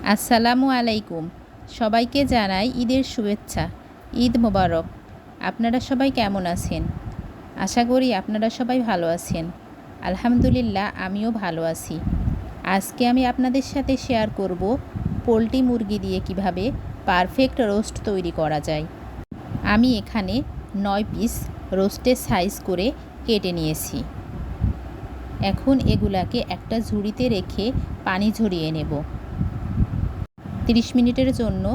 আসসালামু আলাইকুম। সবাইকে জানাই ঈদের শুভেচ্ছা। ঈদ মোবারক। আপনারা সবাই কেমন আছেন? আশা করি আপনারা সবাই ভালো আছেন। আলহামদুলিল্লাহ আমিও ভালো আছি। আজকে আমি আপনাদের সাথে শেয়ার করব পোলট্রি মুরগি দিয়ে কিভাবে পারফেক্ট রোস্ট তৈরি করা যায়। আমি এখানে 9 পিস রোস্টের সাইজ করে কেটে নিয়েছি। এখন এগুলাকে একটা ঝুড়িতে রেখে পানি ঝরিয়ে নেব। 30 মিনিটের জন্য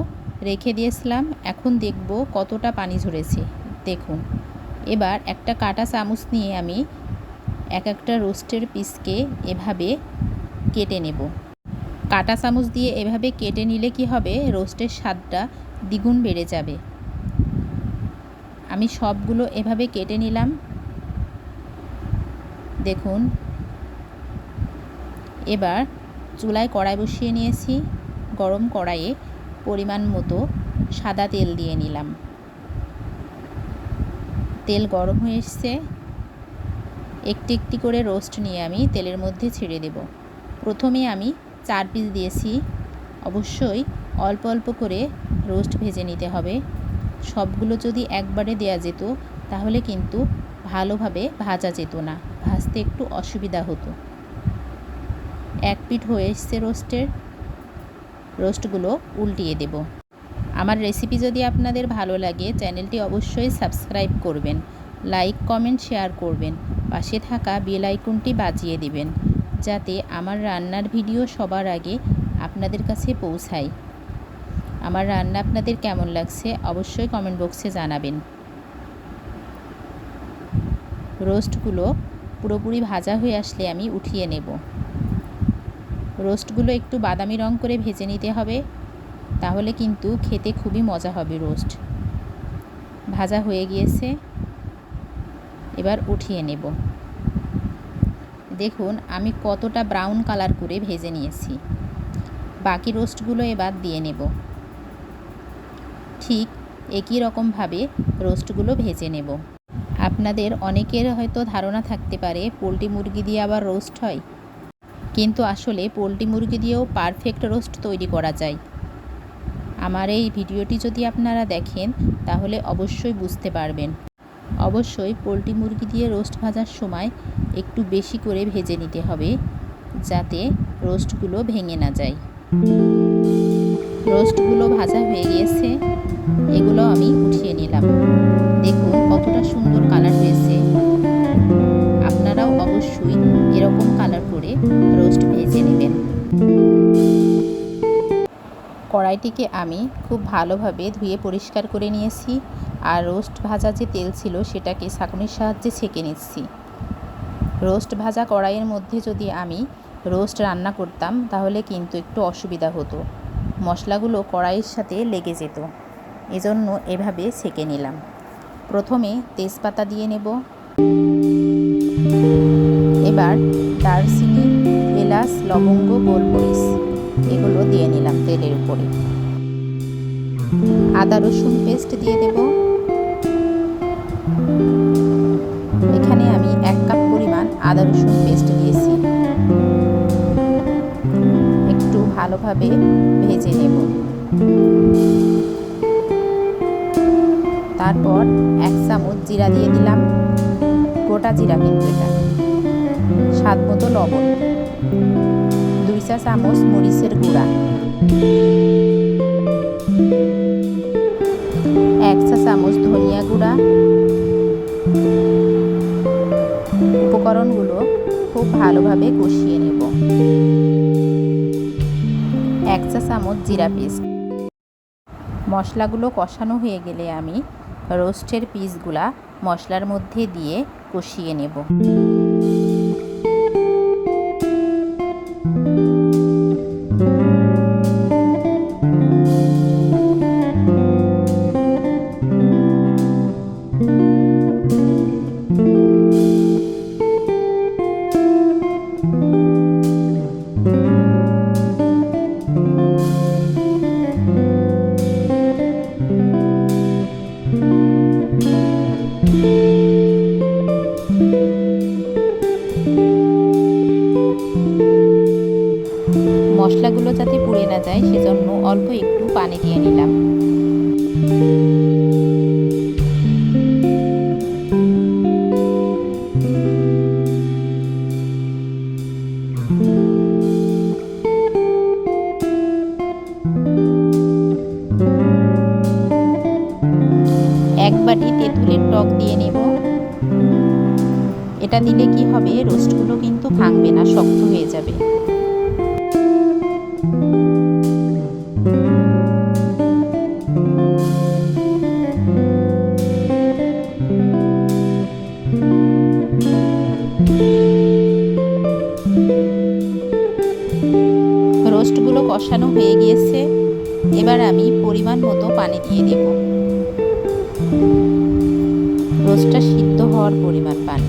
রেখে দিয়েছিলাম। এখন দেখব কতটা পানি ঝরেছে। দেখুন, এবার একটা কাঁটা চামচ নিয়ে আমি একটা রোস্টের পিসকে এভাবে কেটে নেব। কাঁটা চামচ দিয়ে এভাবে কেটে নিলে কি হবে, রোস্টের স্বাদটা দ্বিগুণ বেড়ে যাবে। আমি সবগুলো এভাবে কেটে নিলাম। দেখুন, এবার চুলায় কড়াই বসিয়ে নিয়েছি। গরম কড়াইয়ে পরিমাণ মতো সাদা তেল দিয়ে নিলাম। তেল গরম হয়ে এসছে। একটি একটি করে রোস্ট নিয়ে আমি তেলের মধ্যে ছেড়ে দেব। প্রথমে আমি 4 পিস দিয়েছি। অবশ্যই অল্প অল্প করে রোস্ট ভেজে নিতে হবে। সবগুলো যদি একবারে দেয়া যেত তাহলে কিন্তু ভালোভাবে ভাজা যেত না, ভাজতে একটু অসুবিধা হতো। এক পিঠ হয়ে এসছে রোস্টগুলো উল্টিয়ে দেব। আমার রেসিপি যদি আপনাদের ভালো লাগে চ্যানেলটি অবশ্যই সাবস্ক্রাইব করবেন, লাইক কমেন্ট শেয়ার করবেন, পাশে থাকা বেল আইকনটি বাজিয়ে দিবেন যাতে আমার রান্নার ভিডিও সবার আগে আপনাদের কাছে পৌঁছায়। আমার রান্না আপনাদের কেমন লাগছে অবশ্যই কমেন্ট বক্সে জানাবেন। রোস্টগুলো পুরোপুরি ভাজা হয়ে আসলে আমি উঠিয়ে নেব। রোস্টগুলো একটু বাদামি রং করে ভেজে নিতে হবে, তাহলে কিন্তু খেতে খুবই মজা হবে। রোস্ট ভাজা হয়ে গিয়েছে, এবার উঠিয়ে নেব। দেখুন আমি কতটা ব্রাউন কালার করে ভেজে নিয়েছি। বাকি রোস্টগুলো এবার দিয়ে নেব। ঠিক একই রকমভাবে রোস্টগুলো ভেজে নেব। আপনাদের অনেকের হয়তো ধারণা থাকতে পারে পোলট্রি মুরগি দিয়ে আবার রোস্ট হয়, কিন্তু আসলে পোলট্রি মুরগি দিয়েও পারফেক্ট রোস্ট তৈরি করা যায়। আমার এই ভিডিওটি যদি আপনারা দেখেন তাহলে অবশ্যই বুঝতে পারবেন। অবশ্যই পোলট্রি মুরগি দিয়ে রোস্ট ভাজার সময় একটু বেশি করে ভেজে নিতে হবে যাতে রোস্টগুলো ভেঙে না যায়। রোস্টগুলো ভাজা হয়ে গিয়েছে, এগুলো আমি উঠিয়ে নিলাম। দেখুন কতটা সুন্দর কালার হয়েছে। আপনারাও অবশ্যই এরকম কালার করে রোস্ট ভেজে নেবেন। কড়াইটিকে আমি খুব ভালোভাবে ধুয়ে পরিষ্কার করে নিয়েছি, আর রোস্ট ভাজা যে তেল ছিল সেটাকে ছাঁকনির সাহায্যে ছেঁকে নিচ্ছি। রোস্ট ভাজা কড়াইয়ের মধ্যে যদি আমি রোস্ট রান্না করতাম তাহলে কিন্তু একটু অসুবিধা হতো, মশলাগুলো কড়াইয়ের সাথে লেগে যেত। এজন্য এভাবে ছেঁকে নিলাম। প্রথমে তেজপাতা দিয়ে নেব। এবার দারচিনি, এলাচ, লবঙ্গ, গোলমরিচ এগুলো দিয়ে নিলাম তেলের উপরে। আদা রসুন পেস্ট দিয়ে দেব। এখানে আমি 1 কাপ পরিমাণ আদা রসুন পেস্ট দিয়েছি। একটু ভালোভাবে ভেজে নেব। তারপর 1 চামচ জিরা দিয়ে দিলাম, গোটা জিরা কিন্তু এটা। স্বাদ মতো লবণ, 2 চা চামচ মরিচের গুঁড়া, 1 চা চামচ ধনিয়া গুঁড়া। উপকরণগুলো খুব ভালোভাবে কষিয়ে নেব। 1 চা চামচ জিরা পেস্ট। মশলাগুলো কষানো হয়ে গেলে আমি রোস্টের পিসগুলা মশলার মধ্যে দিয়ে কষিয়ে নেব। না যায়, সেজন্য অল্প একটু পানি দিয়ে নিলাম। এক বাটি তেঁতুলের টক দিয়ে নেব। এটা দিলে কি হবে, রোস্টগুলো কিন্তু ভাঙবে না, শক্ত হয়ে যাবে। রোস্টগুলো কষানো হয়ে গিয়েছে, এবার আমি পরিমাণ মতো পানি দিয়ে দেব। রোস্টটা সিদ্ধ হওয়ার পরিমাণ পানি।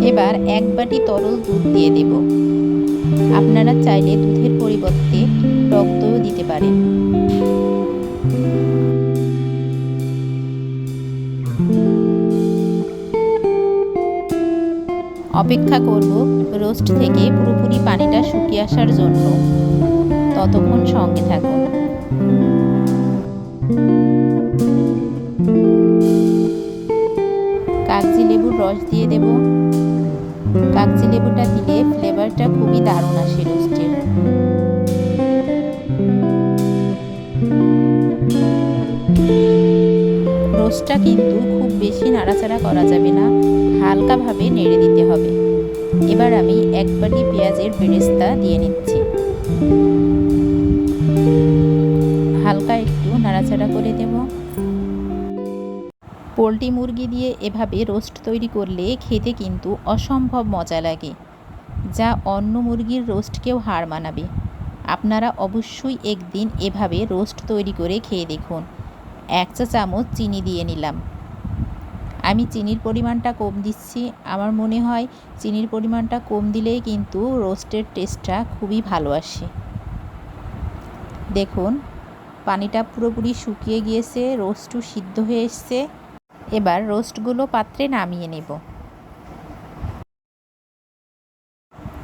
এবার এক বাটি তরল দুধ দিয়ে দেব। আপনারা চাইলে দুধের পরিবর্তে টক দইও দিতে পারেন। অপেক্ষা করব রোস্ট থেকে পুরোপুরি পানিটা শুকিয়ে আসার জন্য। ততক্ষণ সঙ্গে থাকুন। কাগজি লেবুর রস দিয়ে দেব। কাগজি লেবুটা দিলে ফ্লেভারটা খুবই দারুণ আসে রোস্টের। রোস্টটা কিন্তু খুব বেশি নাড়াচাড়া করা যাবে না, হালকাভাবে নেড়ে দিতে হবে। এবার আমি এক বাটি পেঁয়াজের বেরেস্তা দিয়ে নিচ্ছি। হালকা একটু নাড়াচাড়া করে দেব। পোলট্রি মুরগি দিয়ে এভাবে রোস্ট তৈরি করলে খেতে কিন্তু অসম্ভব মজা লাগে, যা অন্য মুরগির রোস্টকেও হার মানাবে। আপনারা অবশ্যই একদিন এভাবে রোস্ট তৈরি করে খেয়ে দেখুন। 1 চা চামচ চিনি দিয়ে নিলাম। আমি চিনির পরিমাণটা কম দিচ্ছি, আমার মনে হয় চিনির পরিমাণটা কম দিলেই কিন্তু রোস্টের টেস্টটা খুবই ভালো আসে। দেখুন পানিটা পুরোপুরি শুকিয়ে গিয়েছে, রোস্টও সিদ্ধ হয়ে এসছে। এবার রোস্টগুলো পাত্রে নামিয়ে নেব।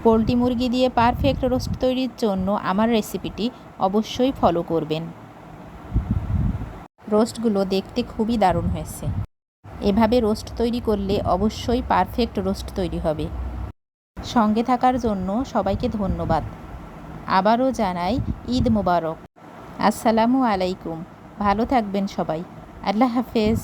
পোলট্রি মুরগি দিয়ে পারফেক্ট রোস্ট তৈরির জন্য আমার রেসিপিটি অবশ্যই ফলো করবেন। রোস্টগুলো দেখতে খুবই দারুণ হয়েছে। এভাবে রোস্ট তৈরি করলে অবশ্যই পারফেক্ট রোস্ট তৈরি হবে। সঙ্গে থাকার জন্য সবাইকে ধন্যবাদ। আবারও জানাই ঈদ মোবারক। আসসালামু আলাইকুম। ভালো থাকবেন সবাই। আল্লাহ হাফেজ।